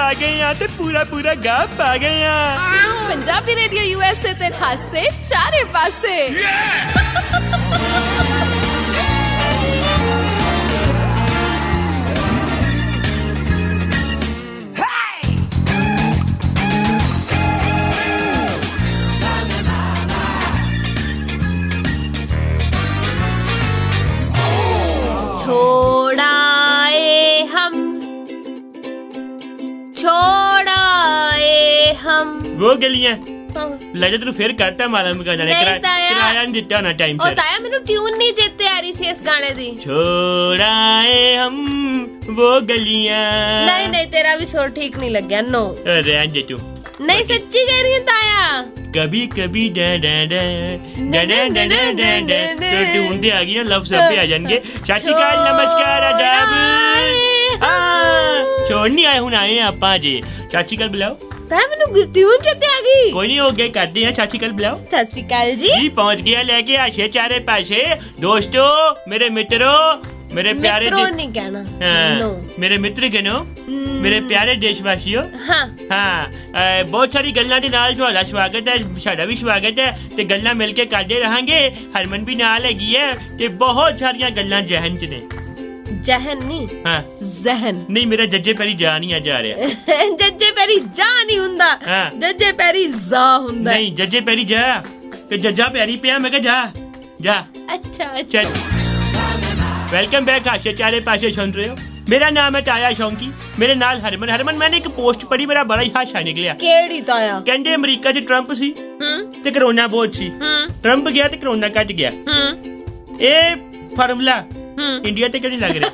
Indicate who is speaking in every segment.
Speaker 1: ਆ ਗਏ ਆ ਤੇ ਪੂਰਾ ਪੂਰਾ ਗਾ ਪਾ ਗਏ ਆ।
Speaker 2: ਪੰਜਾਬੀ ਰੇਡੀਓ USA ਤੇ ਹਾਸੇ ਚਾਰੇ ਪਾਸੇ।
Speaker 1: वो गलियां ਲੱਗਦਾ ਤੈਨੂੰ ਫਿਰ ਕਰਤਾ ਮਾਲਾ ਮੁਕਾ ਜਾਣੇ ਕਿਰਾਇਆ ਨਹੀਂ ਦਿੱਤਾ ਨਾ ਟਾਈਮ
Speaker 2: ਸਿਰ। ਉਹ ਤਾਇਆ ਮੈਨੂੰ ਟਿਊਨ ਨਹੀਂ ਚੇਤੇ ਆ ਰਹੀ ਸੀ ਇਸ ਗਾਣੇ ਦੀ।
Speaker 1: ਛੋੜਾਏ ਹਮ वो गलियां।
Speaker 2: नहीं तेरा भी सुर ठीक नहीं लग गया। नो
Speaker 1: रहने दे तू।
Speaker 2: नहीं सच्ची कह रही है ताया।
Speaker 1: कभी कभी डा डा डा डा डा डा डा डा डा तो ट्यून ते आ गई ना लफ्ज सब पे आ जाएंगे। चाची का नमस्कार आदाब। छोड़ नहीं आए हुन आए आपा जी। चाची कल बुलाओ।
Speaker 2: ਮੈਨੂੰ ਟਿਊਨ ਚੇਤੇ ਆ ਗਈ।
Speaker 1: ਕੋਈ ਨਹੀਂ ਹੋ ਗਿਆ ਕਰਦੇ ਆ। ਚਾਚੀ ਕਲ ਬੁਲਾਓ।
Speaker 2: ਸਤਿ ਸ਼੍ਰੀ ਅਕਾਲ ਜੀ।
Speaker 1: ਜੀ ਪਹੁੰਚ ਗਿਆ ਲੈ ਕੇ ਆਸ਼ੇ ਚਾਰੇ ਪਾਸੇ। ਦੋਸਤੋ ਮੇਰੇ ਮਿੱਤਰੋ मेरे प्यारे
Speaker 2: नहीं कहना।
Speaker 1: नो मेरे मित्र गनो मेरे प्यारे देशवासियों। हाँ बहुत सारी गल्लां दे नाल तुहाडा स्वागत है साडा भी स्वागत है ते गल्लां मिल के करदे रहांगे। हरमन भी नाल हैगी है ते बहुत सारियां गल्लां जहन च ने। जहन नहीं हाँ जहन नहीं मेरा जज्जे पैरी जा नहीं जा रहा।
Speaker 2: जज्जे पैरी जा नहीं हुंदा जज्जे पैरी जा हुंदा।
Speaker 1: नहीं जज्जे पैरी जा ते जज्जा पैरी पिया मैं कहा जा। अच्छा वेलकम बैक। हाशे चारे पासे सुन रहे हो। मेरा नाम है ताया शौंकी। मेरे नाल हरमन। हरमन मैंने एक पोस्ट पढ़ी मेरा बड़ा ही हाशा निकलिया।
Speaker 2: केड़ी ताया? कहंदे
Speaker 1: अमरीका च ट्रंप सी ते कोरोना बहुत सी। ट्रंप गया ते कोरोना कट गया। ए फार्मूला इंडिया ते केड़ी लग रही?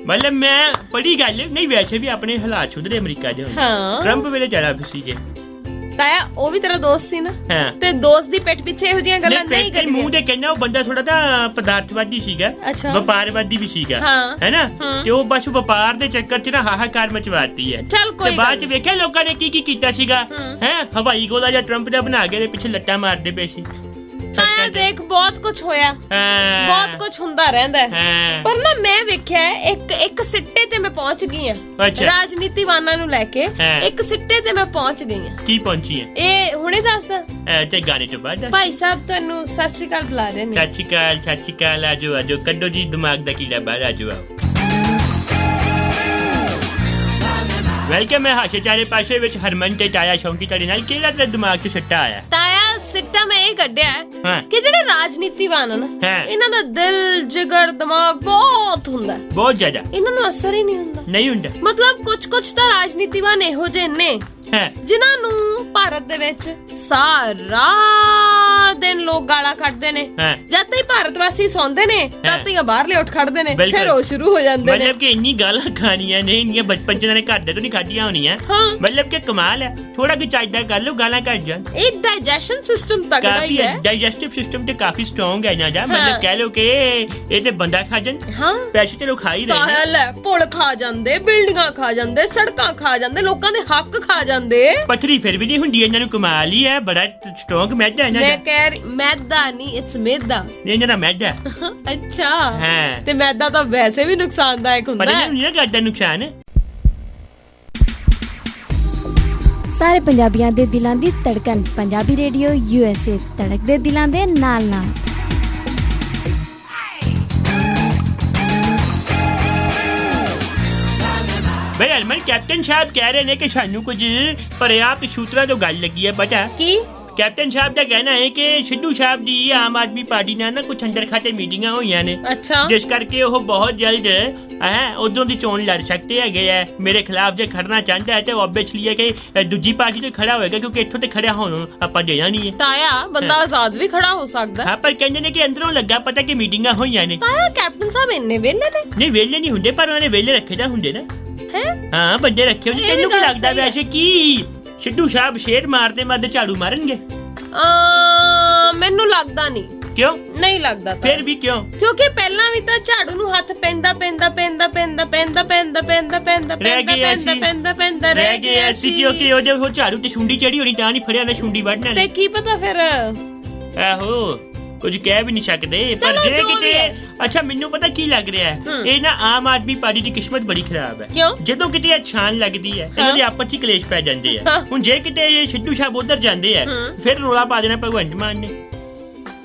Speaker 1: मतलब मैं पढ़ी गल नहीं वैसे भी अपने हालात सुधरे अमरीका दे। ट्रंप वेले चला फिसी जे
Speaker 2: ਤਾਇਆ ਉਹ ਵੀ ਤੇਰਾ ਦੋਸਤ ਸੀ ਨਾ ਤੇ ਦੋਸਤ ਦੀ ਪਿੱਠ ਪਿੱਛੇ ਇਹੋ ਜਿਹੀਆਂ ਗੱਲਾਂ ਨਹੀਂ ਕਰਦੀ।
Speaker 1: ਮੂੰਹ ਦੇ ਕਹਿੰਦਾ ਉਹ ਬੰਦਾ ਥੋੜਾ ਤਾਂ ਪਦਾਰਥਵਾਦੀ ਸੀਗਾ ਵਪਾਰਵਾਦੀ ਵੀ ਸੀਗਾ ਹੈਨਾ ਤੇ ਉਹ ਬਸ ਵਪਾਰ ਦੇ ਚੱਕਰ 'ਚ ਨਾ ਹਾਹਾਕਾਰ ਮਚਵਾਤੀ ਹੈ।
Speaker 2: ਚੱਲ ਕੋਈ
Speaker 1: ਬਾਅਦ 'ਚ ਵੇਖਿਆ ਲੋਕਾਂ ਨੇ ਕੀ ਕੀਤਾ ਸੀਗਾ ਹੈ ਹਵਾਈ ਗੋਲਾ ਜਾਂ ਟਰੰਪ ਦਾ ਬਣਾ ਕੇ ਦੇ ਪਿੱਛੇ ਲੱਟਾਂ ਮਾਰਦੇ ਪਏ ਸੀ। ਤਾਇਆ ਦੇਖ ਬਹੁਤ ਕੁਝ ਹੋਇਆ ਬਹੁਤ ਕੁਝ ਹੁੰਦਾ ਰਹਿੰਦਾ ਪਰ ਨਾ ਮੈਂ ਵੇਖਿਆ ਇੱਕ ਸਿੱਟੇ ਤੇ ਮੈਂ ਪਹੁੰਚ ਗਈ ਆ ਰਾਜਨੀਤੀਵਾਨਾਂ ਨੂੰ ਲੈ ਕੇ। ਇੱਕ ਸਿੱਟੇ ਤੇ ਮੈਂ ਪਹੁੰਚ ਗਈ ਆ। ਕੀ ਪਹੁੰਚੀ ਹੈ ਇਹ ਹੁਣੇ ਦੱਸਦਾ ਤੇ ਗਾਣੇ ਤੋਂ ਬਾਅਦ। ਭਾਈ ਸਾਹਿਬ ਤੁਹਾਨੂੰ ਸਤਿ ਸ਼੍ਰੀ ਅਕਾਲ ਬੁਲਾ ਰਹੇ ਨੇ। ਸਤਿ ਸ਼੍ਰੀ ਅਕਾਲ ਆਜੋ ਕੱਢੋ ਜੀ ਦਿਮਾਗ ਦਾ ਕੀੜਾ ਬਾਹਰ ਆਜੋ। ਵੈਲਕਮ ਹੈ ਹਾਸ਼ੇ ਚਾਰੇ ਪਾਸੇ ਵਿੱਚ ਹਰਮਨ ਤੇ ਤਾਇਆ ਸ਼ੌਂਕੀ ਤੁਹਾਡੇ ਨਾਲ। ਕਿਹੜਾ ਤੇਰੇ ਦਿਮਾਗ 'ਚ ਸੱਟਾ ਆਇਆ? ਤਾਇਆ ਸਿੱਟਾ ਮੈਂ ਇਹ ਕੱਢਿਆ ਕਿ ਜਿਹੜੇ ਰਾਜਨੀਤੀਵਾਨ ਨਾ ਇਹਨਾਂ ਦਾ ਦਿਲ ਜਿਗਰ ਦਿਮਾਗ ਬਹੁਤ ਹੁੰਦਾ ਬਹੁਤ ਜ਼ਿਆਦਾ। ਇਹਨਾਂ ਨੂੰ ਅਸਰ ਹੀ ਨਹੀਂ ਹੁੰਦਾ ਮਤਲਬ ਕੁਝ ਤਾਂ ਰਾਜਨੀਤੀਵਾਨ ਇਹੋ ਜਿਹੇ ਨੇ ਜਿਨ੍ਹਾਂ ਨੂੰ ਭਾਰਤ ਦੇ ਵਿੱਚ ਸਾਰਾ ਦਿਨ ਲੋਕ ਗਾਲਾਂ ਕੱਢਦੇ ਨੇ। ਜਦ ਤੱਕ ਭਾਰਤ ਵਾਸੀ ਸੌਂਦੇ ਨੇ ਤਦ ਤੱਕ ਬਾਹਰਲੇ ਉੱਠ ਖੜਦੇ ਨੇ ਫਿਰ ਉਹ ਸ਼ੁਰੂ ਹੋ ਜਾਂਦੇ ਨੇ। ਮਤਲਬ ਕਿ ਇੰਨੀ ਗਾਲਾਂ ਖਾਣੀਆਂ ਨੇ ਇੰਨੀਆਂ ਬਚਪਨ ਚ ਘਰ ਦੇ ਤੋਂ ਨਹੀਂ ਖਾਧੀਆਂ ਹੋਣੀਆਂ। ਮਤਲਬ ਕਿ ਕਮਾਲ ਹੈ ਥੋੜਾ ਕਿ ਚਾਹੀਦਾ ਕਰ ਲਓ ਗਾਲਾਂ ਕੱਢ ਜਾਣ। ਇਹ ਡਾਈਜੈਸ਼ਨ ਸਿਸਟਮ ਤਗੜਾ ਹੀ ਹੈ। ਡਾਈਜੈਸਟਿਵ ਸਿਸਟਮ ਤੇ ਕਾਫੀ ਸਟਰੋਂਗ ਹੈ ਇਹਨਾਂ ਦਾ। ਮਤਲਬ ਕਹਿ ਲਓ ਕਿ ਇਹ ਤੇ ਬੰਦਾ ਖਾ ਜਾਣ ਪੈਸੇ ਤੇ ਲੋਕ ਖਾ ਹੀ ਰਹੇ ਨੇ। ਪੁਲ ਖਾ ਜਾਂਦੇ ਬਿਲਡਿੰਗਾਂ ਖਾ ਜਾਂਦੇ ਸੜਕਾਂ ਖਾ ਜਾਂਦੇ ਲੋਕਾਂ ਦੇ ਹੱਕ ਖਾ ਜਾਂਦੇ। ਪੱਥਰੀ ਫਿਰ ਵੀ ਨਹੀਂ ਹੁੰਦੀ ਇਹਨਾਂ ਨੂੰ ਕਮਾਲ ਹੀ ਹੈ ਬੜਾ ਸਟਰੋਂਗ ਮੈਦਾ ਇਹਨਾਂ ਦਾ। ਮੈਂ ਕਹਿ ਰਹੀ ਮੈਦਾ ਨਹੀਂ ਇਟਸ ਮੈਦਾ ਇਹਨਾਂ ਦਾ ਮੈਦਾ। ਅੱਛਾ ਹਾਂ ਤੇ ਮੈਦਾ ਤਾਂ ਵੈਸੇ ਵੀ ਨੁਕਸਾਨਦਾਇਕ ਹੁੰਦਾ ਹੈ। ਪਰ ਇਹ ਨਹੀਂ ਕਰਦਾ ਨੁਕਸਾਨ।
Speaker 3: ਸਾਰੇ ਪੰਜਾਬੀਆਂ ਦੇ ਦਿਲਾਂ ਦੀ ਧੜਕਨ ਪੰਜਾਬੀ ਰੇਡੀਓ USA ਧੜਕਦੇ ਦਿਲਾਂ ਦੇ ਨਾਲ ਨਾਲ।
Speaker 1: भाई हरमन कैप्टन साहब कह रहे हैं कि सानू कुछ पर्याप्त सूत्रा तो गल लगी है पता की। कैप्टन साहब का कहना है कि सिद्धू साहब जी आम आदमी पार्टी ਨਾਲ ਨਾ ਕੁਝ ਅੰਦਰ ਖਾਤੇ ਮੀਟਿੰਗਾਂ ਹੋਈਆਂ ਨੇ ਜਿਸ ਕਰਕੇ ਉਹ ਬਹੁਤ ਜਲਦ ਉਦੋਂ ਦੀ ਚੋਣ ਲੜ ਸਕਦੇ ਹੈਗੇ ਆ। ਮੇਰੇ ਖਿਲਾਫ ਜੇ ਖੜਨਾ ਚਾਹੁੰਦਾ ਹੈ ਤੇ ਆਬਵੀਅਸਲੀ ਹੈ ਕਿ ਦੂਜੀ ਪਾਰਟੀ ਤੋਂ ਖੜਾ ਹੋਏਗਾ ਕਿਉਂਕਿ ਇੱਥੋਂ ਤੇ ਖੜਿਆ ਹੋਣ ਆਪਾਂ ਦੇਣਾ ਨਹੀਂ ਹੈ। ਤਾਇਆ ਬੰਦਾ ਆਜ਼ਾਦ ਵੀ ਖੜਾ ਹੋ ਸਕਦਾ ਹੈ ਪਰ ਕਹਿੰਦੇ ਨੇ ਕਿ ਅੰਦਰੋਂ ਲੱਗਾ ਪਤਾ ਕਿ ਮੀਟਿੰਗਾਂ ਹੋਈਆਂ ਨੇ। ਤਾਇਆ ਕੈਪਟਨ ਸਾਹਿਬ ਇੰਨੇ ਵਿਹਲੇ ਨੇ? ਨਹੀਂ ਵਿਹਲੇ ਨਹੀਂ ਹੁੰਦੇ ਪਰ ਉਹਨਾਂ ਨੇ ਵਿਹਲੇ ਰੱਖੇ ਤਾਂ ਹੁੰਦੇ ਨਾ। ਹਾਂ ਬੰਦੇ ਰੱਖੇ ਹੁੰਦੇ। ਤੈਨੂੰ ਕੀ ਲੱਗਦਾ ਵੈਸੇ ਕੀ ਸਿੱਧੂ ਸਾਹਿਬ ਸ਼ੇਰ ਮਾਰਦੇ ਮਾਰਦੇ ਝਾੜੂ ਮਾਰਨਗੇ? ਮੈਨੂੰ ਲੱਗਦਾ ਨਹੀਂ। ਕਿਉਂ ਨਹੀਂ ਲੱਗਦਾ? ਫਿਰ ਵੀ ਕਿਉਂ? ਕਿਉਂਕਿ ਪਹਿਲਾਂ ਵੀ ਤਾਂ ਝਾੜੂ ਨੂੰ ਹੱਥ ਪੈਂਦਾ ਰਹਿ ਗਏ ਐਸੀ ਕਿਉਂਕਿ ਉਹ ਝਾੜੂ ਤੇ ਛੁੰਡੀ ਚੜੀ ਹੋਣੀ ਤਾਂ ਨਹੀਂ ਫੜਿਆ ਨਾ ਛੁੰਡੀ ਵੱਢਣਾ ਤੇ ਕੀ ਪਤਾ ਫਿਰ। ਆਹੋ
Speaker 4: ਕੁਝ ਕਹਿ ਵੀ ਨਹੀਂ ਸਕਦੇ। ਪਰ ਜੇ ਕਿਤੇ ਅੱਛਾ ਮੈਨੂੰ ਪਤਾ ਕੀ ਲੱਗ ਰਿਹਾ ਹੈ, ਇਹ ਨਾ ਆਮ ਆਦਮੀ ਪਾਰਟੀ ਦੀ ਕਿਸਮਤ ਬੜੀ ਖਰਾਬ ਹੈ। ਜਦੋਂ ਕਿਤੇ ਛਾਣ ਲੱਗਦੀ ਹੈ ਇਹਨਾਂ ਦੇ ਆਪਸ ਚ ਕਲੇਸ਼ ਪੈ ਜਾਂਦੇ ਆ। ਹੁਣ ਜੇ ਕਿਤੇ ਇਹ ਸਿੱਧੂ ਸਾਹਿਬ ਉਧਰ ਜਾਂਦੇ ਆ ਫਿਰ ਰੌਲਾ ਪਾ ਦੇਣਾ ਭਗਵੰਤ ਮਾਨ ਨੇ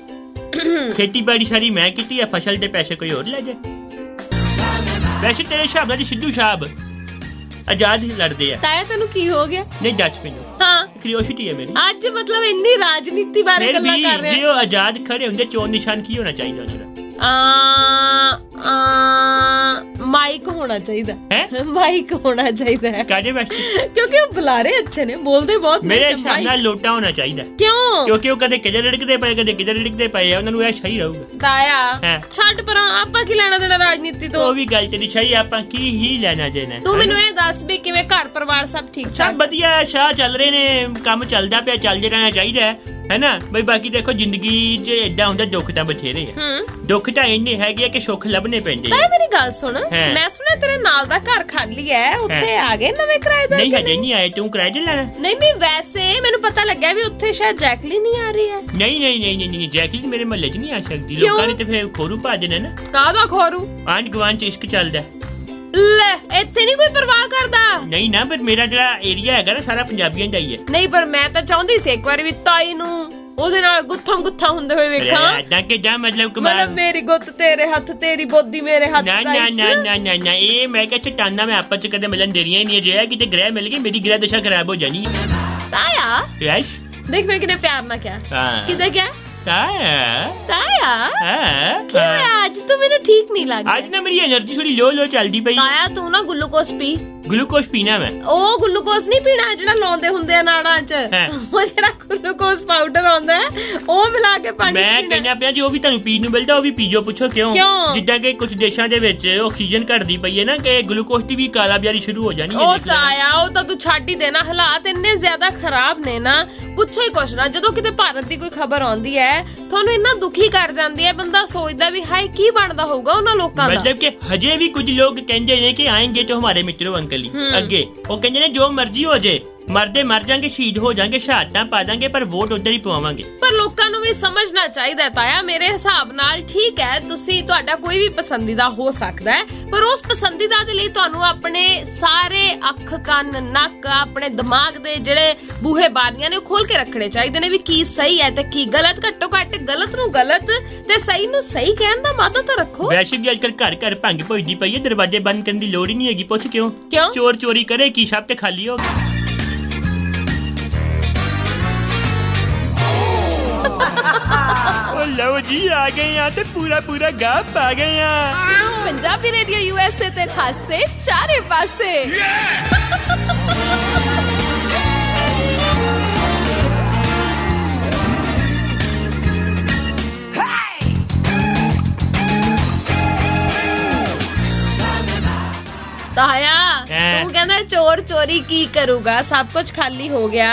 Speaker 4: ਖੇਤੀਬਾੜੀ ਸਾਰੀ ਮੈਂ ਕੀਤੀ ਆ, ਫਸਲ ਦੇ ਪੈਸੇ ਕੋਈ ਹੋਰ ਲੈ ਜਾਏ। ਵੈਸੇ ਤੇਰੇ ਹਿਸਾਬ ਨਾਲ ਸਿੱਧੂ ਸਾਹਿਬ ਆਜ਼ਾਦ ਹੀ ਲੜਦੇ ਆ।
Speaker 2: ਤਾਇਆ ਤੈਨੂੰ ਕੀ ਹੋ ਗਿਆ?
Speaker 4: ਨਹੀਂ ਦੱਸ ਮੈਨੂੰ।
Speaker 2: ਹਾਂ
Speaker 4: ਕਿਉਰਿਓਸਿਟੀ ਹੈ ਮੇਰੀ।
Speaker 2: ਅੱਜ ਮਤਲਬ ਇੰਨੀ ਰਾਜਨੀਤੀ ਬਾਰੇ ਗੱਲਾਂ ਕਰ ਰਹੇ
Speaker 4: ਜੇ ਉਹ ਆਜ਼ਾਦ ਖੜੇ ਹੁੰਦੇ ਚੋਣ ਨਿਸ਼ਾਨ ਕੀ ਹੋਣਾ ਚਾਹੀਦਾ ਉਹਨਾਂ ਦਾ?
Speaker 2: ਮਾਈਕ ਹੋਣਾ ਚਾਹੀਦਾ
Speaker 4: ਹੈ।
Speaker 2: ਮਾਈਕ ਹੋਣਾ ਚਾਹੀਦਾ ਹੈ
Speaker 4: ਕਾਹਦੇ ਵਾਸਤੇ?
Speaker 2: ਕਿਉਂਕਿ ਉਹ ਬੁਲਾਰੇ ਅੱਛੇ ਨੇ, ਬੋਲਦੇ ਬਹੁਤ
Speaker 4: ਮੇਰੇ ਹਿਸਾਬ ਨਾਲ ਲੋਟਾ ਹੋਣਾ ਚਾਹੀਦਾ।
Speaker 2: ਕਿਉਂ?
Speaker 4: ਕਿਉਂਕਿ ਉਹ ਕਦੇ ਕਿਧਰ ਰਿੜਕਦੇ ਪਏ ਕਦੇ ਕਿਧਰ ਰਿੜਕਦੇ ਪਏ ਆ, ਉਹਨਾਂ ਨੂੰ ਇਹ ਸਹੀ ਰਹੂਗਾ।
Speaker 2: ਤਾਇਆ ਛੱਡ ਪਰਾਂ, ਆਪਾਂ ਕੀ ਲੈਣਾ ਦੇਣਾ ਰਾਜਨੀਤੀ ਤੋਂ? ਉਹ
Speaker 4: ਵੀ ਗੱਲ ਤੇਰੀ ਸਹੀ, ਆਪਾਂ ਕੀ ਹੀ ਲੈਣਾ ਦੇਣਾ।
Speaker 2: ਤੂੰ ਮੈਨੂੰ ਇਹ ਦੱਸ ਵੀ ਕਿਵੇਂ ਘਰ ਪਰਿਵਾਰ ਸਭ ਠੀਕ ਠਾਕ?
Speaker 4: ਸਭ ਵਧੀਆ, ਸ਼ਾਹ ਚੱਲ ਰਹੇ ਨੇ, ਕੰਮ ਚੱਲਦਾ ਪਿਆ, ਚੱਲਦੇ ਰਹਿਣਾ ਚਾਹੀਦਾ ਹੈ ਨਾ ਬਈ। ਬਾਕੀ ਦੇਖੋ ਜ਼ਿੰਦਗੀ 'ਚ ਏਦਾਂ ਹੁੰਦਾ, ਦੁੱਖ ਤਾਂ ਬਥੇਰੇ ਆ। ਦੁੱਖ ਤਾਂ ਇੰਨੇ ਹੈਗੇ ਆ ਕਿ ਸੁੱਖ ਲੱਭਣੇ ਪੈਂਦੇ ਆ।
Speaker 2: ਮੇਰੀ ਗੱਲ ਸੁਣ, ਮੈਂ ਸੁਣਿਆ ਤੇਰੇ ਨਾਲ ਦਾ ਘਰ ਖਾਲੀ ਹੈ, ਉੱਥੇ ਆ ਗਏ ਨਵੇਂ ਕਿਰਾਏਦਾਰ?
Speaker 4: ਨਹੀਂ ਹਜੇ ਨਹੀਂ ਆਏ। ਤੂੰ ਕਿਰਾਏ ਤੇ ਲੈਣਾ?
Speaker 2: ਨਹੀਂ ਵੈਸੇ ਮੈਨੂੰ ਪਤਾ ਲੱਗਿਆ ਵੀ ਉੱਥੇ ਸ਼ਾਇਦ ਜੈਕਲੀਨ ਨਹੀਂ ਆ ਰਹੀ ਹੈ।
Speaker 4: ਨਹੀਂ ਜੈਕਲੀਨ ਮੇਰੇ ਮਹੱਲੇ 'ਚ ਨਹੀਂ ਆ ਸਕਦੀ। ਲੋਕਾਂ ਨੇ ਤੇ ਫੇਰ ਖੋਰੂ ਪਾ ਦੇਣਾ ਨਾ।
Speaker 2: ਕਾਹਦਾ ਖੋਰੂ?
Speaker 4: ਆਂਢ ਗੁਆਂਢ 'ਚ ਇਸ਼ਕ ਚੱਲਦਾ।
Speaker 2: ਲੈ ਇੱਥੇ ਨਹੀਂ ਕੋਈ ਪਰਵਾਹ ਕਰਦਾ?
Speaker 4: ਨਹੀਂ ਨਾ, ਪਰ ਮੇਰਾ ਜਿਹੜਾ ਏਰੀਆ ਹੈਗਾ ਨਾ ਸਾਰਾ ਪੰਜਾਬੀਆਂ ਦਾ ਹੀ ਹੈ।
Speaker 2: ਨਹੀਂ ਪਰ ਮੈਂ ਤਾਂ ਚਾਹੁੰਦੀ ਸੀ ਇੱਕ ਵਾਰੀ ਵੀ ਤਾਈ ਨੂੰ ਉਹਦੇ ਨਾਲ ਗੁੱਥਾ ਹੁੰਦੇ ਹੋਏ ਵੇਖਾਂ।
Speaker 4: ਏਦਾਂ ਕਿ ਜਾਂ ਮਤਲਬ
Speaker 2: ਮੇਰੀ ਗੁੱਤ ਤੇਰੇ ਹੱਥ, ਤੇਰੀ ਬੋਦੀ ਮੇਰੇ ਹੱਥ।
Speaker 4: ਨਾ ਇਹ ਮੈਂ ਕਿਹਾ ਚਟਾਨਾ ਮੈਂ ਆਪਸ ਚ ਕਦੇ ਮਿਲਣ ਦੇ ਰਹੀਆਂ ਹੀ ਨਹੀਂ। ਜੇ ਕਿਤੇ ਗ੍ਰਹਿ ਮਿਲ ਗਈ ਮੇਰੀ ਗ੍ਰਹਿ ਦਸ਼ਾ ਖਰਾਬ ਹੋ ਜਾਣੀ ਹੈ।
Speaker 2: ਤਾਇਆ
Speaker 4: ਯਸ
Speaker 2: ਦੇਖ ਮੈਂ ਕਿੰਨੇ ਪਿਆਰ ਨਾਲ ਕਿਹਾ। ਕਿਦਾਂ ਕਿਹਾ? ਤਾਇਆ ਅੱਜ ਤੂੰ ਮੈਨੂੰ ਠੀਕ ਨਹੀਂ ਲੱਗਦਾ।
Speaker 4: ਅੱਜ ਨਾ ਮੇਰੀ એનર્ਜੀ ਥੋੜੀ ਲੋ ਚੱਲਦੀ ਪਈ।
Speaker 2: ਤਾਇਆ ਤੂੰ ਨਾ ਗਲੂਕੋਸ ਪੀ।
Speaker 4: ਗਲੂਕੋਸ ਪੀਣਾ ਮੈਂ? ਉਹ
Speaker 2: ਗਲੂਕੋਸ ਨਹੀਂ ਪੀਣਾ ਜਿਹੜਾ ਲਾਉਂਦੇ ਹੁੰਦੇ ਆ ਨਾੜਾਂ 'ਚ। ਉਹ ਜਿਹੜਾ ਗਲੂਕੋਸ ਪਾਊਡਰ ਆਉਂਦਾ ਉਹ ਮਿਲਾ ਕੇ ਪਾਣੀ
Speaker 4: ਮੈਂ ਕਹਿੰਦਾ ਪਿਆ ਜੋ ਵੀ ਤੁਹਾਨੂੰ ਪੀਣ ਨੂੰ ਮਿਲਦਾ ਉਹ ਵੀ ਪੀਜੋ। ਪੁੱਛੋ ਕਿਉਂ? ਜਿੱਦਾਂ ਕਿ ਕੁਝ ਦੇਸ਼ਾਂ ਦੇ ਵਿੱਚ ਆਕਸੀਜਨ ਘਟਦੀ ਪਈ ਹੈ ਨਾ ਕਿ ਗਲੂਕੋਸ ਦੀ ਵੀ ਕਾਲਾਬਾਜ਼ਾਰੀ ਸ਼ੁਰੂ ਹੋ ਜਾਣੀ ਹੈ।
Speaker 2: ਉਹ ਤਾਇਆ ਉਹ ਤਾਂ ਤੂੰ ਛੱਡ ਹੀ ਦੇਣਾ। ਹਾਲਾਤ ਇੰਨੇ ਜ਼ਿਆਦਾ ਖਰਾਬ ਨੇ ਨਾ, ਪੁੱਛੋ ਹੀ ਕੁਛ ਨਾ। ਜਦੋਂ ਕਿਤੇ ਭਾਰਤ ਦੀ ਕੋਈ ਖਬਰ ਆਉਂਦੀ ਹੈ ਤੁਹਾਨੂੰ ਇੰਨਾ ਦੁਖੀ ਕਰ ਜਾਂਦੀ ਹੈ, ਬੰਦਾ ਸੋਚਦਾ ਵੀ ਹਾਏ ਕੀ ਬਣਦਾ ਹੋਊਗਾ ਉਹਨਾਂ ਲੋਕਾਂ ਦਾ।
Speaker 4: ਮਤਲਬ ਕਿ ਹਜੇ ਵੀ ਕੁਝ ਲੋਕ ਕਹਿੰਦੇ ਨੇ ਕਿ ਆਏਂਗੇ तो हमारे मित्रों अंकल ਅੱਗੇ ਉਹ ਕਹਿੰਦੇ ਨੇ ਜੋ ਮਰਜ਼ੀ ਹੋ ਜੇ, ਮਰਦੇ ਮਰ ਜਾਾਂਗੇ, ਸ਼ਹੀਦ ਹੋ ਜਾਾਂਗੇ, ਸ਼ਹਾਦਤਾਂ ਪਾ ਦਾਂਗੇ, ਪਰ ਵੋਟ ਉਧਰ ਹੀ ਪਵਾਵਾਂਗੇ।
Speaker 2: ਪਰ ਲੋਕਾਂ ਨੂੰ ਵੀ ਸਮਝਣਾ ਚਾਹੀਦਾ ਤਾਇਆ। ਮੇਰੇ ਹਿਸਾਬ ਨਾਲ ਠੀਕ ਹੈ ਤੁਸੀਂ ਤੁਹਾਡਾ ਕੋਈ ਵੀ ਪਸੰਦੀਦਾ ਹੋ ਸਕਦਾ ਹੈ, ਪਰ ਉਸ ਪਸੰਦੀਦਾ ਦੇ ਲਈ ਤੁਹਾਨੂੰ ਆਪਣੇ ਸਾਰੇ ਅੱਖ ਕੰਨ ਨੱਕ ਆਪਣੇ ਦਿਮਾਗ ਦੇ ਜਿਹੜੇ ਬੂਹੇ ਬਾਰੀਆਂ ਨੇ ਉਹ ਖੋਲ ਕੇ ਰੱਖਣੇ ਚਾਹੀਦੇ ਨੇ ਵੀ ਕੀ ਸਹੀ ਹੈ ਤੇ ਕੀ ਗਲਤ। ਘੱਟੋ ਘੱਟ ਗਲਤ ਨੂੰ ਗਲਤ ਤੇ ਸਹੀ ਨੂੰ ਸਹੀ ਕਹਿਣ ਦਾ ਮਾਤਾ ਤਾਂ ਰੱਖੋ।
Speaker 4: ਵੈਸੇ ਵੀ ਅੱਜਕੱਲ ਘਰ ਘਰ ਭੰਗ ਭੁਜਦੀ ਪਈ ਹੈ, ਦਰਵਾਜ਼ੇ ਬੰਦ ਕਰਨ ਦੀ ਲੋੜ ਹੀ ਨਹੀਂ ਹੈਗੀ। ਪੁੱਛ ਕਿਉਂ? ਚੋਰ ਚੋਰੀ ਕਰੇ ਕੀ ਸਭ ਤੇ ਖਾਲੀ ਹੋ ਗਿਆ। ਲਓ ਜੀ ਆ ਗਏ ਆ ਤੇ ਪੂਰਾ ਗਾਹ ਪਾ ਗਏ ਆ।
Speaker 2: ਪੰਜਾਬੀ ਰੇਡੀਓ ਯੂਐਸਏ ਤੇ ਹਾਸੇ ਚਾਰੇ ਪਾਸੇ। ਤਾਇਆ ਤੂੰ ਕਹਿੰਦਾ ਚੋਰ ਚੋਰੀ ਕੀ ਕਰੂਗਾ, ਸਭ ਕੁਝ ਖਾਲੀ ਹੋ ਗਿਆ।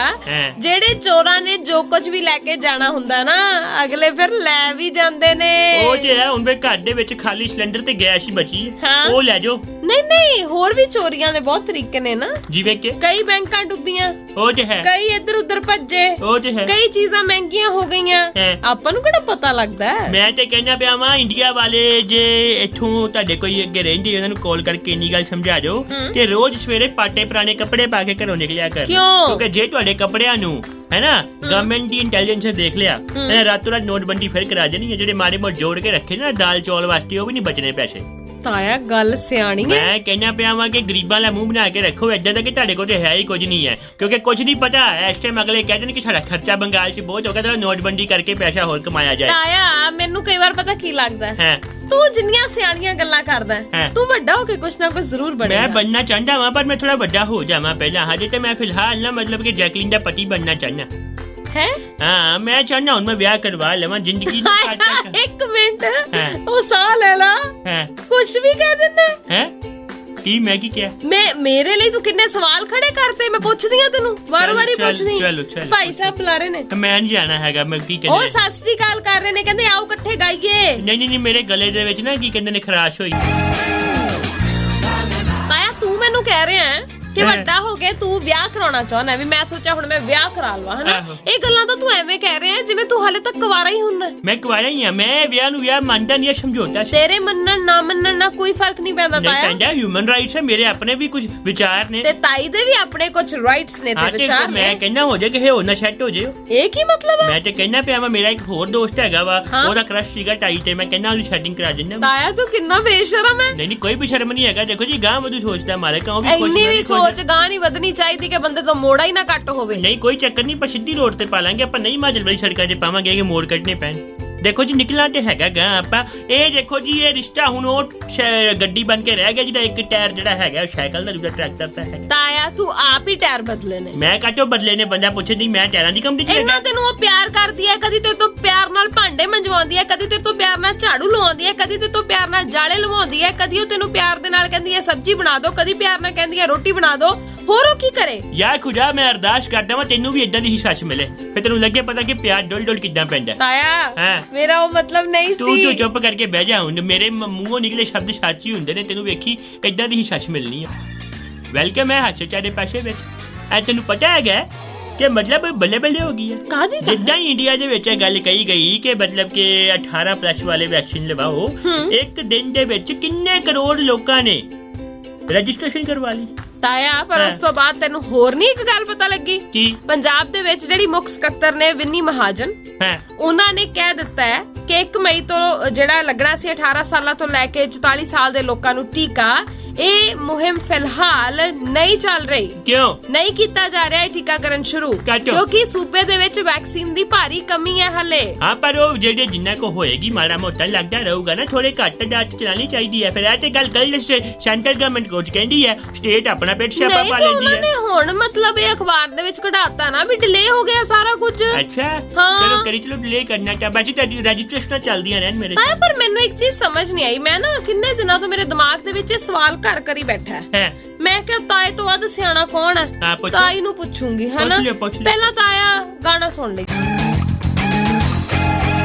Speaker 2: ਜਿਹੜੇ ਚੋਰਾਂ ਨੇ ਜੋ ਕੁਝ ਵੀ ਲੈ ਕੇ ਜਾਣਾ ਹੁੰਦਾ ਨਾ ਅਗਲੇ ਫਿਰ ਲੈ ਵੀ ਜਾਂਦੇ ਨੇ।
Speaker 4: ਉਹ ਜੇ ਹੈ ਹੁਣ ਵੀ ਘਰ ਦੇ ਵਿੱਚ ਖਾਲੀ ਸਿਲੰਡਰ ਤੇ ਗੈਸ ਹੀ ਬਚੀ ਉਹ ਲੈ ਜਾਓ।
Speaker 2: ਨਹੀਂ ਹੋਰ ਵੀ ਚੋਰੀਆਂ ਦੇ ਬਹੁਤ ਤਰੀਕੇ ਨੇ ਨਾ,
Speaker 4: ਜਿਵੇਂ ਕਿ
Speaker 2: ਕਈ ਬੈਂਕਾਂ ਡੁੱਬੀਆਂ,
Speaker 4: ਉਹ ਜੇ ਹੈ
Speaker 2: ਕਈ ਇੱਧਰ ਉੱਧਰ ਭੱਜੇ,
Speaker 4: ਉਹ ਜੇ ਹੈ
Speaker 2: ਕਈ ਚੀਜ਼ਾਂ ਮਹਿੰਗੀਆਂ ਹੋ ਗਈਆਂ। ਆਪਾਂ ਨੂੰ ਕਿਹੜਾ ਪਤਾ ਲੱਗਦਾ।
Speaker 4: ਮੈਂ ਤੇ ਕਹਿੰਦਾ ਪਿਆ ਵਾਂ ਇੰਡੀਆ ਵਾਲੇ ਜੇ ਇੱਥੋਂ ਤੁਹਾਡੇ ਕੋਈ ਅੱਗੇ ਰਹਿੰਦੇ ਉਹਨਾਂ ਨੂੰ ਕਾਲ ਕਰਕੇ ਇੰਨੀ ਗੱਲ ਸਮਝਾ ਦਿਓ ਕਿ ਰੋਜ਼ ਸਵੇਰੇ ਪਾਟੇ ਪੁਰਾਣੇ ਕੱਪੜੇ ਪਾ ਕੇ ਘਰੋਂ ਨਿਕਲਿਆ ਕਰ। ਕਿਉਂਕਿ ਜੇ ਤੁਹਾਡੇ ਕੱਪੜਿਆਂ ਨੂੰ ਹੈ ਨਾ ਗਵਰਨਮੈਂਟ ਦੀ ਇੰਟੈਲੀਜੈਂਸ ਨੇ ਦੇਖ ਲਿਆ ਰਾਤੋਂ ਰਾਤ ਨੋਟਬੰਦੀ ਫਿਰ ਕਰਾ ਦੇਣੀ ਹੈ। ਜਿਹੜੇ ਮਾੜੇ ਮੋਟੇ ਜੋੜ ਕੇ ਰੱਖੇ ਨਾ ਦਾਲ ਚੌਲ ਵਾਸਤੇ ਉਹ ਵੀ ਨਹੀਂ ਬਚਣੇ ਪੈਸੇ।
Speaker 2: ਤਾਇਆ ਗੱਲ ਸਿਆਣੀ ਹੈ।
Speaker 4: ਮੈਂ ਕਹਿੰਦਾ ਪਿਆ ਵਾਂ ਕਿ ਗਰੀਬਾਂ ਦਾ ਮੂੰਹ ਬਣਾ ਕੇ ਰੱਖੋ ਏਦਾਂ ਦਾ ਕਿ ਤੁਹਾਡੇ ਕੋਲ ਤੇ ਹੈ ਹੀ ਕੁਝ ਨਹੀਂ ਹੈ। ਕਿਉਂਕਿ ਕੁਝ ਨਹੀਂ ਪਤਾ ਇਸ ਟਾਈਮ ਅਗਲੇ ਕਹਿੰਦੇ ਨੇ ਕਿ ਸਾਡਾ ਖਰਚਾ ਬੰਗਾਲ 'ਚ ਬਹੁਤ ਹੋ ਗਿਆ ਤਾਂ ਨੋਟਬੰਦੀ ਕਰਕੇ ਪੈਸਾ ਹੋਰ ਕਮਾਇਆ ਜਾਏ।
Speaker 2: ਤਾਇਆ ਮੈਨੂੰ ਕਈ ਵਾਰ ਪਤਾ ਕੀ ਲੱਗਦਾ ਤੂੰ ਜਿੰਨੀਆਂ ਸਿਆਣੀਆਂ ਗੱਲਾਂ ਕਰਦਾ ਤੂੰ ਵੱਡਾ ਹੋ ਕੇ ਕੁਛ ਨਾ ਕੁਛ ਜ਼ਰੂਰ ਬਣੇਗਾ।
Speaker 4: ਮੈਂ ਬਣਨਾ ਚਾਹੁੰਦਾ ਵਾਂ ਪਰ ਮੈਂ ਥੋੜਾ ਵੱਡਾ ਹੋ ਜਾਵਾਂ ਪਹਿਲਾਂ। ਹਜੇ ਤੇ ਮੈਂ ਫਿਲਹਾਲ ਨਾ ਮਤਲਬ ਕਿ ਜੈਕਲੀਨ ਦਾ ਪਤੀ ਬਣਨਾ ਚਾਹੁੰਦਾ
Speaker 2: ਹੈ।
Speaker 4: ਹਾਂ ਮੈਂ ਚਾਹੁੰਦਾ ਹੁਣ ਮੈਂ ਵਿਆਹ ਕਰਵਾ ਲਵਾਂ ਜ਼ਿੰਦਗੀ ਨੂੰ।
Speaker 2: ਇੱਕ ਮਿੰਟ ਉਹ ਸਾਹ ਲੈ ਲਾ, ਕੁਛ ਵੀ ਕਹਿ ਦਿੰਦਾ
Speaker 4: ਹੈ। ਕੀ ਮੈਂ ਕੀ ਕਿਹਾ?
Speaker 2: ਮੇਰੇ ਲਈ ਤੂੰ ਕਿੰਨੇ ਸਵਾਲ ਖੜੇ ਕਰਤੇ, ਮੈਂ ਪੁੱਛਦੀ ਆ ਤੈਨੂੰ ਵਾਰ-ਵਾਰੀ ਪੁੱਛਦੀ। ਭਾਈ ਸਾਹਿਬ ਬੁਲਾ ਰਹੇ ਨੇ।
Speaker 4: ਮੈਂ ਨਹੀਂ ਜਾਣਾ ਹੈਗਾ। ਮੈਂ ਕੀ ਕਹਿੰਦੇ
Speaker 2: ਉਹ ਸਤਿ ਸ੍ਰੀ ਅਕਾਲ ਕਰ ਰਹੇ ਨੇ, ਕਹਿੰਦੇ ਆਓ ਇਕੱਠੇ ਗਾਈਏ।
Speaker 4: ਨਹੀਂ ਮੇਰੇ ਗਲੇ ਦੇ ਵਿੱਚ ਨਾ ਕੀ ਕਹਿੰਦੇ ਨੇ ਖਰਾਸ਼ ਹੋਈ।
Speaker 2: ਤਾਇਆ ਤੂੰ ਮੈਨੂੰ ਕਹਿ ਰਿਹਾ ਕਿ ਵੱਡਾ ਹੋ ਕੇ ਤੂੰ ਵਿਆਹ ਕਰਾਉਣਾ ਚਾਹੁੰਦਾ ਵੀ ਮੈਂ ਸੋਚਿਆ ਹੁਣ ਮੈਂ ਵਿਆਹ ਕਰਾ ਲਵਾਂ ਹਨਾ। ਇਹ ਗੱਲਾਂ ਤਾਂ ਤੂੰ ਐਵੇਂ ਕਹਿ ਰਿਹਾ ਜਿਵੇਂ ਤੂੰ ਹਾਲੇ ਤੱਕ ਕੁਵਾਰਾ ਹੀ ਹੁੰਨਾ।
Speaker 4: ਮੈਂ ਕੁਵਾਰਾ ਹੀ ਆ, ਮੈਂ ਵਿਆਹ ਨੂੰ ਵਿਆਹ ਮੰਨਦਾ ਨਹੀਂ, ਸਮਝੌਤਾ
Speaker 2: ਤੇਰੇ ਮੰਨਣ ਨਾ ਮੰਨਣ ਨਾਲ ਕੋਈ ਫਰਕ ਨਹੀਂ ਪੈਂਦਾ ਤਾਇਆ।
Speaker 4: ਨਹੀਂ, ਹਿਊਮਨ ਰਾਈਟਸ ਹੈ, ਮੇਰੇ ਆਪਣੇ ਵੀ ਕੁਝ ਵਿਚਾਰ ਨੇ
Speaker 2: ਤੇ ਤਾਈ ਦੇ ਵੀ ਆਪਣੇ ਕੁਝ ਰਾਈਟਸ ਨੇ ਤੇ ਵਿਚਾਰ ਨੇ।
Speaker 4: ਮੈਂ ਕਹਿੰਦਾ ਹੋ ਜਾਏ ਕਿ ਹੋਰ ਨਾ ਸੈੱਟ ਹੋ ਜਾਏ।
Speaker 2: ਇਹ ਕੀ ਮਤਲਬ ਹੈ?
Speaker 4: ਮੈਂ ਤੇ ਕਹਿੰਦਾ ਪਿਆ ਵਾ, ਮੇਰਾ ਇੱਕ ਹੋਰ ਦੋਸਤ ਹੈਗਾ ਵਾ, ਉਹਦਾ ਕ੍ਰਸ਼ ਸੀਗਾ ਟਾਈ ਤੇ, ਮੈਂ ਕਹਿੰਦਾ ਉਹਦੀ ਸੈਟਿੰਗ ਕਰਾ ਦਿੰਦਾ।
Speaker 2: ਤਾਇਆ ਤੂੰ ਕਿੰਨਾ ਬੇਸ਼ਰਮ ਹੈ।
Speaker 4: ਨਹੀਂ ਕੋਈ ਵੀ ਸ਼ਰਮ ਨਹੀਂ ਹੈਗਾ। ਦੇਖੋ ਜੀ ਗਾਂ ਵਧੂ ਸੋਚਦਾ ਮਾਲਕ, ਉਹ ਵੀ
Speaker 2: ਇੰਨੀ ਵੀ ਸੋਚ ਗਾਂ ਨਹੀਂ ਵਧਣੀ ਚਾਹੀਦੀ ਕਿ ਬੰਦੇ ਤੋਂ ਮੋੜਾ ਹੀ ਨਾ ਕੱਟ ਹੋਵੇ।
Speaker 4: ਨਹੀਂ ਕੋਈ ਚੱਕਰ ਨਹੀਂ, ਪਰ ਸਿੱਧੀ ਰੋਡ ਤੇ ਪਾ ਲਾਂਗੇ ਆਪਾਂ, ਨਹੀਂ ਹਿਮਾਚਲ ਵਾਲੀ ਸੜਕਾਂ 'ਤੇ ਪਾਵਾਂਗੇ ਕਿ ਮੋੜ ਕੱਟਣੇ ਪੈਣ। ਦੇਖੋ ਜੀ ਨਿਕਲਣਾ ਤੇ ਹੈਗਾ ਗਾ ਆਪਾਂ। ਇਹ ਦੇਖੋ ਜੀ ਇਹ ਰਿਸ਼ਤਾ ਹੁਣ ਉਹ ਗੱਡੀ ਬਣ ਕੇ ਰਹਿ ਗਿਆ ਜਿਹਦਾ ਇੱਕ ਟਾਇਰ ਜਿਹੜਾ ਹੈਗਾ ਉਹ ਸਾਈਕਲ ਦਾ, ਦੂਜਾ ਟਰੈਕਟਰ ਦਾ ਹੈਗਾ।
Speaker 2: ਤਾਇਆ ਤੂੰ ਆਪ ਹੀ ਟਾਇਰ ਬਦਲੇ ਨੇ।
Speaker 4: ਮੈਂ ਕਾਹਤੋਂ ਬਦਲੇ ਨੇ? ਬੰਦਾ ਪੁੱਛੇ ਨਹੀਂ, ਮੈਂ ਟਾਇਰਾਂ ਦੀ ਕੰਪਨੀ ਚ
Speaker 2: ਇਹਨਾਂ ਤੈਨੂੰ ਉਹ ਪਿਆਰ ਕਰਦੀ ਹੈ, ਕਦੀ ਤੇਰੇ ਤੋਂ ਪਿਆਰ ਨਾਲ ਭਾਂਡੇ ਮੰਜਵਾਉਂਦੀ ਹੈ, ਕਦੀ ਤੇਰੇ ਤੋਂ ਪਿਆਰ ਨਾਲ ਝਾੜੂ ਲਵਾਉਂਦੀ ਹੈ, ਕਦੀ ਤੇਰੇ ਤੋਂ ਪਿਆਰ ਨਾਲ ਜਾਲੇ ਲਵਾਉਂਦੀ ਹੈ, ਕਦੀ ਉਹ ਤੈਨੂੰ ਪਿਆਰ ਦੇ ਨਾਲ ਕਹਿੰਦੀ ਹੈ ਸਬਜ਼ੀ ਬਣਾ ਦੋ, ਕਦੀ ਪਿਆਰ ਨਾਲ ਕਹਿੰਦੀ ਹੈ ਰੋਟੀ ਬਣਾ ਦੋ। ਹੋਰ ਉਹ ਕੀ ਕਰੇ?
Speaker 4: ਯਾਰ ਖੁਦਾ ਮੈਂ ਅਰਦਾਸ ਕਰਦਾ ਵਾਂ ਤੈਨੂੰ ਵੀ ਇਦਾਂ ਦੀ ਹੀ ਸੱਸ ਮਿਲੇ, ਫਿਰ ਤੈਨੂੰ ਲੱਗੇ ਪਤਾ ਕਿ ਪਿਆਰ ਡੋਲ ਡੋਲ ਕਿੱਦਾਂ ਪੈਂਦਾ।
Speaker 2: ਤਾਇਆ ਮੇਰਾ ਉਹ ਮਤਲਬ ਨਹੀਂ ਸੀ।
Speaker 4: ਤੂੰ ਚੁੱਪ ਕਰਕੇ ਬਹਿ ਜਾ, ਹੁਣ ਮੇਰੇ ਮੂੰਹੋਂ ਨਿਕਲੇ ਸ਼ਬਦ ਸੱਚ ਹੀ ਹੁੰਦੇ ਨੇ। ਤੈਨੂੰ ਵੇਖੀ ਇਦਾਂ ਦੀ ਹੀ ਸੱਸ ਮਿਲਣੀ ਆ। ਵੈਲਕਮ ਹੈ ਹੱਥ ਚਾਰੇ ਪਾਸੇ ਵਿੱਚ। ਐ ਤੈਨੂੰ ਪਤਾ ਹੈਗਾ ਕਿ ਮਤਲਬ ਬੱਲੇ ਬੱਲੇ ਹੋ ਗਈ ਹੈ। ਜਿੱਦਾਂ ਹੀ ਇੰਡੀਆ ਦੇ ਵਿੱਚ ਗੱਲ ਕਹੀ ਗਈ ਕਿ ਮਤਲਬ ਕਿ 18+ ਵਾਲੇ ਵੈਕਸੀਨ ਲਵਾਓ, ਇੱਕ ਦਿਨ ਦੇ ਵਿੱਚ ਕਿੰਨੇ ਕਰੋੜ ਲੋਕਾਂ ਨੇ ਰਜਿਸਟ੍ਰੇਸ਼ਨ ਕਰਵਾ ਲਈ।
Speaker 2: ਤਾਇਆ ਪਰ ਉਸ ਤੋਂ ਬਾਅਦ ਤੈਨੂੰ ਹੋਰ ਨਹੀਂ ਇੱਕ ਗੱਲ ਪਤਾ ਲੱਗੀ?
Speaker 4: ਕੀ?
Speaker 2: ਪੰਜਾਬ ਦੇ ਵਿੱਚ ਜਿਹੜੀ ਮੁੱਖ ਸਕੱਤਰ ਨੇ ਵਿੰਨੀ ਮਹਾਜਨ, ਉਹਨਾਂ ਨੇ ਕਹਿ ਦਿੱਤਾ ਹੈ ਕਿ 1 ਮਈ ਤੋਂ ਜਿਹੜਾ ਲੱਗਣਾ ਸੀ 18 ਸਾਲਾਂ ਤੋਂ ਲੈ ਕੇ 44 ਸਾਲ ਦੇ ਲੋਕਾਂ ਨੂੰ ਟੀਕਾ, ਇਹ ਮੁਹਿੰਮ ਫਿਲਹਾਲ ਨਹੀਂ ਚੱਲ ਰਹੀ।
Speaker 4: ਕਿਉਂ
Speaker 2: ਨਹੀਂ ਕੀਤਾ ਜਾ ਰਿਹਾ ਟੀਕਾਕਰਨ ਸ਼ੁਰੂ? ਕਿਉਂਕਿ ਸੂਬੇ ਦੇ ਵਿੱਚ ਵੈਕਸੀਨ ਦੀ ਭਾਰੀ ਕਮੀ ਹੈ ਹਲੇ।
Speaker 4: ਹਾਂ ਪਰ ਉਹ ਜਿਹੜੇ ਜਿੰਨਾ ਕੋ ਹੋਏਗੀ ਮਾੜਾ ਮੋਟਾ ਲੱਗਦਾ ਰਹੂਗਾ ਨਾ, ਥੋੜੇ ਘੱਟ ਡਾਟ ਚਲਾਣੀ ਚਾਹੀਦੀ ਹੈ। ਫਿਰ ਇਹ ਤੇ ਗੱਲ ਕੱਲ ਸੈਂਟਰਲ ਗਵਰਨਮੈਂਟ ਕੋਚ ਕਹਿੰਦੀ ਹੈ, ਸਟੇਟ ਆਪਣਾ ਪੇਟ ਸਿਆਪਾ ਪਾ ਲੈਂਦੀ ਹੈ।
Speaker 2: ਹੁਣ ਮਤਲਬ ਇਹ ਅਖਬਾਰ ਦੇ ਵਿੱਚ ਕਢਾਤਾ ਨਾ ਵੀ ਡਿਲੇ ਹੋ ਗਿਆ ਸਾਰਾ ਕੁਝ।
Speaker 4: ਅੱਛਾ ਚਲੋ ਕਰੀ, ਚਲੋ ਡਿਲੇ ਕਰਨਾ ਤਾਂ ਬਾਕੀ ਰਜਿਸਟ੍ਰੇਸ਼ਨ ਚੱਲਦੀਆਂ ਰਹਿਣ ਮੇਰੇ।
Speaker 2: ਪਰ ਮੈਨੂੰ ਇੱਕ ਚੀਜ਼ ਸਮਝ ਨਹੀਂ ਆਈ। ਮੈਂ ਨਾ ਕਿੰਨੇ ਦਿਨਾਂ ਤੋਂ ਮੇਰੇ ਦਿਮਾਗ ਦੇ ਵਿੱਚ ਇਹ ਸਵਾਲ ਘਰ ਕਰੀ ਬੈਠਾ ਹੈ। ਮੈਂ ਕਿਹਾ ਤਾਏ ਤੋਂ ਵੱਧ ਸਿਆਣਾ ਕੌਣ ਹੈ? ਤਾਈ ਨੂੰ ਪੁੱਛੂੰਗੀ ਹਨਾ। ਪਹਿਲਾਂ ਤਾਇਆ ਗਾਣਾ ਸੁਣ ਲਈ।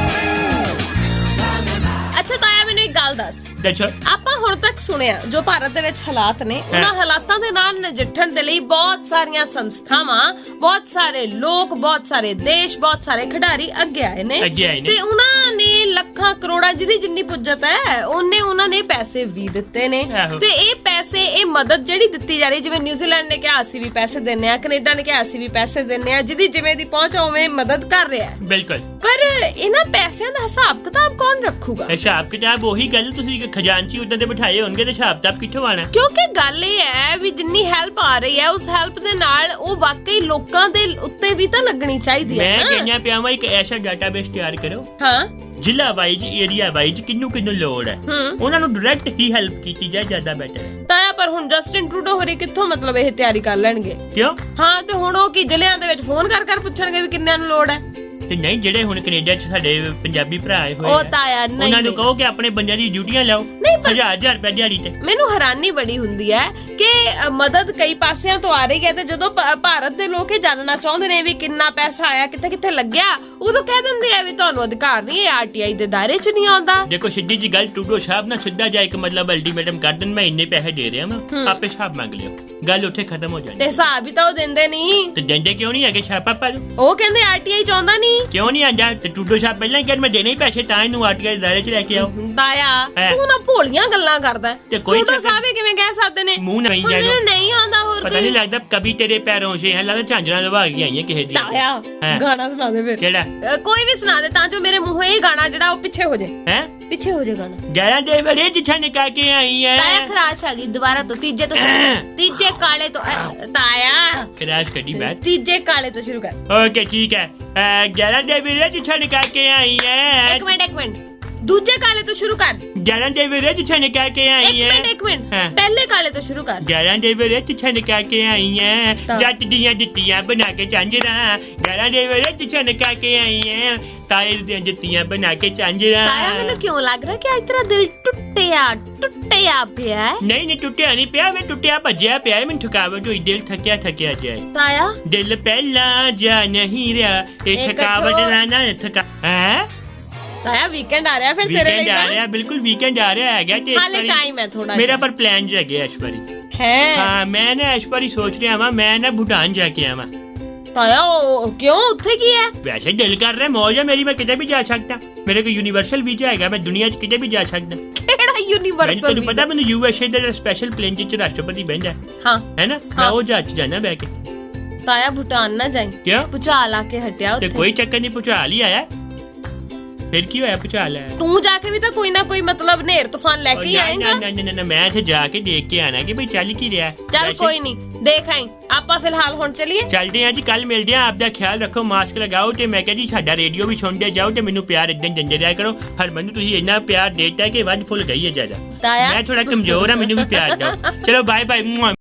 Speaker 2: ਅੱਛਾ ਤਾਇਆ ਮੈਨੂੰ ਇੱਕ ਗੱਲ ਦੱਸ। ਆਪਾਂ ਹੁਣ ਤੱਕ ਸੁਣਿਆ ਜੋ ਭਾਰਤ ਦੇ ਵਿੱਚ ਹਾਲਾਤ ਨੇ, ਉਹਨਾਂ ਹਾਲਾਤਾਂ ਦੇ ਨਾਲ ਨਜਿੱਠਣ ਦੇ ਲਈ ਬਹੁਤ ਸਾਰੀਆਂ ਸੰਸਥਾਵਾਂ, ਬਹੁਤ ਸਾਰੇ ਲੋਕ, ਬਹੁਤ ਸਾਰੇ ਦੇਸ਼, ਬਹੁਤ ਸਾਰੇ ਖਿਡਾਰੀ ਅੱਗੇ ਆਏ ਨੇ ਤੇ ਉਹਨਾਂ ਨੇ ਲੱਖਾਂ ਕਰੋੜਾਂ ਜਿਹਦੀ ਜਿੰਨੀ ਪੁੱਜਤ ਹੈ ਉਹਨਾਂ ਨੇ ਪੈਸੇ ਵੀ ਦਿੱਤੇ ਨੇ। ਤੇ ਇਹ ਪੈਸੇ, ਇਹ ਮਦਦ ਜਿਹੜੀ ਦਿੱਤੀ ਜਾ ਰਹੀ, ਜਿਵੇਂ ਨਿਊਜ਼ੀਲੈਂਡ ਨੇ ਕਿਹਾ ਅਸੀਂ ਵੀ ਪੈਸੇ ਦਿੰਨੇ ਆ, ਕੈਨੇਡਾ ਨੇ ਕਿਹਾ ਅਸੀਂ ਵੀ ਪੈਸੇ ਦਿੰਨੇ ਆ, ਜਿਹਦੀ ਜਿਵੇਂ ਦੀ ਪਹੁੰਚ ਉਵੇਂ ਮਦਦ ਕਰ ਰਿਹਾ ਹੈ।
Speaker 4: ਬਿਲਕੁਲ।
Speaker 2: ਪਰ ਇਹਨਾਂ ਪੈਸਿਆਂ ਦਾ ਹਿਸਾਬ ਕਿਤਾਬ ਕੌਣ ਰੱਖੂਗਾ?
Speaker 4: ਹਿਸਾਬ ਕਿਤਾਬ ਉਹੀ ਗੱਲ ਤੁਸੀਂ ਖਜ਼ਾਨਚੀ ਉਦਾਂ ਦੇ ਬਿਠਾਏ ਹੋਣਗੇ ਤੇ ਹਿਸਾਬ ਕਿਤਾਬ ਕਿੱਥੋਂ ਆਣਾ?
Speaker 2: ਕਿਉਂਕਿ ਗੱਲ ਇਹ ਹੈ ਵੀ ਜਿੰਨੀ ਹੈਲਪ ਆ ਰਹੀ ਹੈ ਉਸ ਹੈਲਪ ਦੇ ਨਾਲ ਉਹ ਵਾਕਈ ਲੋਕਾਂ ਦੇ ਉੱਤੇ ਵੀ ਤਾਂ ਲੱਗਣੀ ਚਾਹੀਦੀ ਹੈ।
Speaker 4: ਮੈਂ ਕਹਿੰਦਾ ਪਿਆ ਵਾਂ ਇੱਕ ਐਸਾ ਡਾਟਾਬੇਸ ਤਿਆਰ ਕਰੋ, ਜ਼ਿਲ੍ਹਾ ਵਾਈਜ਼, ਏਰੀਆ ਵਾਈਜ਼, ਕਿੰਨੂੰ ਲੋੜ ਹੈ ਉਹਨਾਂ ਨੂੰ ਡਾਇਰੈਕਟ ਹੀ ਹੈਲਪ ਕੀਤੀ ਜਾਏ, ਜ਼ਿਆਦਾ ਬੈਟਰ ਹੈ।
Speaker 2: ਤਾਇਆ ਪਰ ਹੁਣ ਜਸਟਿਨ ਟਰੂਡੋ ਹੋਰੀ ਕਿੱਥੋਂ ਮਤਲਬ ਇਹ ਤਿਆਰੀ ਕਰ ਲੈਣਗੇ?
Speaker 4: ਕਿਉਂ?
Speaker 2: ਹਾਂ ਤੇ ਹੁਣ ਉਹ ਕੀ ਜ਼ਿਲ੍ਹਿਆਂ ਦੇ ਵਿੱਚ ਫੋਨ ਕਰ ਪੁੱਛਣਗੇ ਵੀ ਕਿੰਨਿਆਂ ਨੂੰ ਲੋੜ ਹੈ?
Speaker 4: ਤੇ ਨਹੀਂ ਜਿਹੜੇ ਹੁਣ ਕੈਨੇਡਾ 'ਚ ਸਾਡੇ ਪੰਜਾਬੀ ਭਰਾ ਆਏ ਹੋਏ
Speaker 2: ਉਹ ਤਾਇਆ ਨਹੀਂ,
Speaker 4: ਉਹਨਾਂ ਨੂੰ ਕਹੋ ਕਿ ਆਪਣੇ ਬੰਦਿਆਂ ਦੀ ਡਿਊਟੀਆਂ ਲਾਓ 1000 ਰੁਪਏ ਦਿਹਾੜੀ ਤੇ।
Speaker 2: ਮੈਨੂੰ ਹੈਰਾਨੀ ਬੜੀ ਹੁੰਦੀ ਹੈ ਕਿ ਮਦਦ ਕਈ ਪਾਸਿਆਂ ਤੋਂ ਆ ਰਹੀ ਹੈ ਤੇ ਜਦੋਂ ਭਾਰਤ ਦੇ ਲੋਕ ਇਹ ਜਾਣਨਾ ਚਾਹੁੰਦੇ ਨੇ ਵੀ ਕਿੰਨਾ ਪੈਸਾ ਆਇਆ, ਕਿੱਥੇ ਕਿੱਥੇ ਲੱਗਿਆ, ਉਦੋਂ ਕਹਿ ਦਿੰਦੇ ਆ ਵੀ ਤੁਹਾਨੂੰ ਅਧਿਕਾਰ ਨਹੀਂ, ਇਹ ਆਰਟੀਆਈ ਦੇ ਦਾਇਰੇ 'ਚ ਨਹੀਂ ਆਉਂਦਾ।
Speaker 4: ਦੇਖੋ ਸਿੱਧੀ ਜੀ ਗੱਲ, ਟਰੂਡੋ ਸਾਹਿਬ ਨਾ ਸਿੱਧਾ ਜਾ ਇੱਕ ਮਤਲਬ ਅਲਟੀਮੇਟਮ ਕਰ ਦੇਣ, ਮੈਂ ਇੰਨੇ ਪੈਸੇ ਦੇ ਰਿਹਾ ਵਾਂ, ਆਪੇ ਹਿਸਾਬ ਮੰਗ ਲਿਓ, ਗੱਲ ਉੱਥੇ ਖਤਮ ਹੋ ਜਾਂਦੀ।
Speaker 2: ਤੇ ਹਿਸਾਬ ਵੀ ਤਾਂ ਉਹ ਦਿੰਦੇ ਨਹੀਂ।
Speaker 4: ਤੇ ਦਿੰਦੇ ਕਿਉਂ ਨਹੀਂ ਹੈਗੇ? ਛਾਪਾ ਪਾ ਲਓ।
Speaker 2: ਉਹ ਕਹਿੰਦੇ ਆਰਟੀਆਈ ਚਾਹੁੰਦਾ ਨਹੀਂ।
Speaker 4: ਕਿਉਂ ਨਹੀਂ ਆਂਦਾ? ਤੇ ਟਰੂਡੋ ਸਾਹਿਬ ਪਹਿਲਾਂ ਹੀ ਕਹਿੰਦੇ ਮੈਂ ਦੇਣੇ ਹੀ ਪੈਸੇ, ਤਾਂ ਇਹਨੂੰ ਆਰਟੀਆਈ ਦੇ ਦਾਇਰੇ 'ਚ ਲੈ ਕੇ ਆਓ।
Speaker 2: ਤਾਇਆ ਤੂੰ ਨਾ ਭੋਲੀਆਂ ਗੱਲਾਂ ਕਰਦਾ। ਟਰੂਡੋ ਸਾਹਿਬ ਕਿਵੇਂ ਕਹਿ ਸਕਦੇ ਨੇ?
Speaker 4: ਮੂੰਹ ਨਹੀਂ ਜਾਇਓ,
Speaker 2: ਨਹੀਂ ਆਉਂਦਾ। ਹੋਰ
Speaker 4: ਪਤਾ ਨਹੀਂ ਲੱਗਦਾ ਕभी तेरे पैरों से है, ਲੱਗਦਾ ਝਾਂਜਰਾਂ ਲਵਾ ਕੇ ਆਈਆਂ ਕਿਸੇ ਦੀ।
Speaker 2: ਤਾਇਆ ਗਾਣਾ ਸੁਣਾ ਦੇ ਫਿਰ।
Speaker 4: ਕਿਹੜਾ?
Speaker 2: ਕੋਈ ਵੀ ਸੁਣਾ ਦੇ ਤਾਂ ਜੋ ਮੇਰੇ ਮੂੰਹੋਂ ਇਹ ਗਾਣਾ ਜਿਹੜਾ ਉਹ ਪਿੱਛੇ ਹੋ ਜਾਏ।
Speaker 4: ਹੈ
Speaker 2: ਪਿੱਛੇ ਹੋ ਜਾਏ ਗਾਣਾ।
Speaker 4: 11 ਦੇ ਵਰੇ ਜਿੱਥਾ ਨਿਕਾ ਕੇ ਆਈ ਹੈ।
Speaker 2: ਤਾਇਆ ਖਰਾਸ਼ ਆ ਗਈ ਦੁਬਾਰਾ ਤੋਂ, ਤੀਜੇ ਤੋਂ ਤੀਜੇ ਕਾਲੇ ਤੋਂ। ਤਾਇਆ
Speaker 4: ਖਰਾਸ਼ ਕੱਢੀ ਬਾਤ,
Speaker 2: ਤੀਜੇ ਕਾਲੇ ਤੋਂ ਸ਼ੁਰੂ ਕਰ।
Speaker 4: ਓਕੇ ਠੀਕ ਹੈ। 11 ਦੇ ਵਰੇ ਜਿੱਥਾ ਨਿਕਾ ਕੇ ਆਈ ਹੈ।
Speaker 2: ਇੱਕ ਮਿੰਟ ਦੂਜੇ ਕਾਲੇ ਤੋਂ ਸ਼ੁਰੂ ਕਰ।
Speaker 4: 11 ਦੇ ਵਰੇ ਜਿੱਥਾ ਨਿਕਾ ਕੇ ਆਈ ਹੈ।
Speaker 2: ਇੱਕ ਮਿੰਟ ਪਹਿਲੇ ਕਾਲੇ ਤੋਂ ਸ਼ੁਰੂ ਕਰ।
Speaker 4: 11 ਦੇ ਵਰੇ ਜਿੱਥਾ ਨਿਕਾ ਕੇ ਆਈ ਹੈ, ਜੱਟ ਦੀਆਂ ਜੁੱਤੀਆਂ ਬਣਾ ਕੇ ਝਾਂਜਰਾਂ। 11 ਦੇ ਵਰੇ ਜਿੱਥਾ ਨਿਕਾ ਕੇ ਆਈ ਹੈ, ਤਾਏ ਦੀਆਂ ਜੁੱਤੀਆਂ ਬਣਾ ਕੇ ਝਾਂਜਰਾਂ।
Speaker 2: ਤਾਇਆ ਮੈਨੂੰ ਕਿਉਂ ਲੱਗ ਰਿਹਾ ਕਿ ਅੱਜ ਤੇਰਾ ਦਿਲ ਟੁੱਟਿਆ ਪਿਆ ਹੈ?
Speaker 4: ਨਹੀਂ ਟੁੱਟਿਆ ਨਹੀਂ ਪਿਆ, ਮੈਂ ਟੁੱਟਿਆ ਭੱਜਿਆ ਪਿਆ, ਮੈਨੂੰ ਥਕਾਵਟ ਹੋਈ, ਦਿਲ ਥੱਕਿਆ ਜਾਏ।
Speaker 2: ਤਾਇਆ
Speaker 4: ਦਿਲ ਪਹਿਲਾਂ ਜਾ ਨਹੀਂ ਰਿਹਾ, ਇਹ ਥਕਾਵਟ ਨਾ ਥਕਾ। ਹੈ
Speaker 2: ਤਾਇਆ ਵੀਕਐਂਡ ਆ ਰਿਹਾ ਫਿਰ ਤੇਰੇ ਲਈ?
Speaker 4: ਆ ਰਿਹਾ, ਬਿਲਕੁਲ ਵੀਕਐਂਡ ਆ ਰਿਹਾ ਹੈਗਾ ਤੇ
Speaker 2: ਹਾਲੇ ਟਾਈਮ ਹੈ ਥੋੜਾ।
Speaker 4: ਮੇਰਾ ਪਰ ਪਲਾਨ ਜ ਹੈਗੇ ਇਸ ਵਾਰੀ।
Speaker 2: ਹੈ
Speaker 4: ਹਾਂ ਮੈਂ ਨਾ ਇਸ ਵਾਰੀ ਸੋਚ ਰਿਹਾ ਵਾਂ ਮੈਂ ਨਾ ਭੂਟਾਨ ਜਾ ਕੇ ਆਵਾਂ।
Speaker 2: ਤਾਇਆ ਕਿਉਂ ਉੱਥੇ ਕੀ ਹੈ?
Speaker 4: ਵੈਸੇ ਦਿਲ ਕਰ ਰਿਹਾ, ਮੌਜ ਹੈ ਮੇਰੀ, ਮੈਂ ਕਿਤੇ ਵੀ ਜਾ ਸਕਦਾ। ਮੇਰੇ ਕੋਲ ਯੂਨੀਵਰਸਲ ਵੀਜ਼ਾ ਹੈਗਾ, ਮੈਂ ਦੁਨੀਆ 'ਚ ਕਿਤੇ ਵੀ ਜਾ ਸਕਦਾ।
Speaker 2: ਕਿਹੜਾ ਯੂਨੀਵਰਸਲ?
Speaker 4: ਤੈਨੂੰ ਪਤਾ ਮੈਨੂੰ USA ਦਾ ਸਪੈਸ਼ਲ ਪਲੇਨ 'ਚ ਰਾਸ਼ਟਰਪਤੀ ਬਹਿੰਦਾ।
Speaker 2: ਹਾਂ
Speaker 4: ਹੈ ਨਾ, ਮੈਂ ਉਹ ਜਹਾਜ਼ 'ਚ ਜਾਣਾ ਬਹਿ ਕੇ।
Speaker 2: ਤਾਇਆ ਭੂਟਾਨ ਨਾ ਜਾਈ,
Speaker 4: ਕਿਉਂ?
Speaker 2: ਭੁਚਾਲ ਆ ਕੇ ਹਟਿਆ
Speaker 4: ਤੇ
Speaker 2: ਉੱਥੇ।
Speaker 4: ਕੋਈ ਚੱਕਰ ਨਹੀਂ, ਭੁਚਾਲ ਹੀ ਆਇਆ। ਫਿਰ ਕੀ ਹੋਇਆ? ਭੁਚਾਲ ਆਇਆ।
Speaker 2: ਤੂੰ ਜਾ ਕੇ ਵੀ ਤਾਂ ਕੋਈ ਨਾ ਕੋਈ ਮਤਲਬ ਨੇਰ ਤੂਫਾਨ ਲੈ ਕੇ ਹੀ ਆਏਗਾ।
Speaker 4: ਨਾ ਮੈਂ ਇੱਥੇ ਜਾ ਕੇ ਦੇਖ ਕੇ ਆਣਾ ਕਿ ਬਈ ਚੱਲ ਕੀ ਰਿਹਾ।
Speaker 2: ਚੱਲ ਕੋਈ ਨਹੀਂ, ਦੇਖ ਆਈ। ਆਪਾਂ ਫਿਲਹਾਲ ਹੁਣ ਚੱਲੀਏ।
Speaker 4: ਚੱਲਦੇ ਆਂ ਜੀ, ਕੱਲ ਮਿਲਦੇ ਆਂ। ਆਪਦਾ ਖਿਆਲ ਰੱਖੋ, ਮਾਸਕ ਲਗਾਓ ਤੇ ਮੈਂ ਕਹਿੰਦੀ ਸਾਡਾ ਰੇਡੀਓ ਵੀ ਸੁਣਦੇ ਜਾਓ ਤੇ ਮੈਨੂੰ ਪਿਆਰ ਇਦਾਂ ਦਿੰਦੇ ਰਿਹਾ ਕਰੋ। ਹਰਮਨ ਨੂੰ ਤੁਸੀਂ ਇੰਨਾ ਪਿਆਰ ਦੇਤਾ ਕਿ ਵੱਧ ਫੁੱਲ ਗਈ ਹੈ ਜ਼ਿਆਦਾ। ਮੈਂ ਥੋੜਾ ਕਮਜ਼ੋਰ ਆ, ਮੈਨੂੰ ਵੀ ਪਿਆਰ ਦਿਓ। ਚਲੋ ਬਾਏ ਬਾਏ।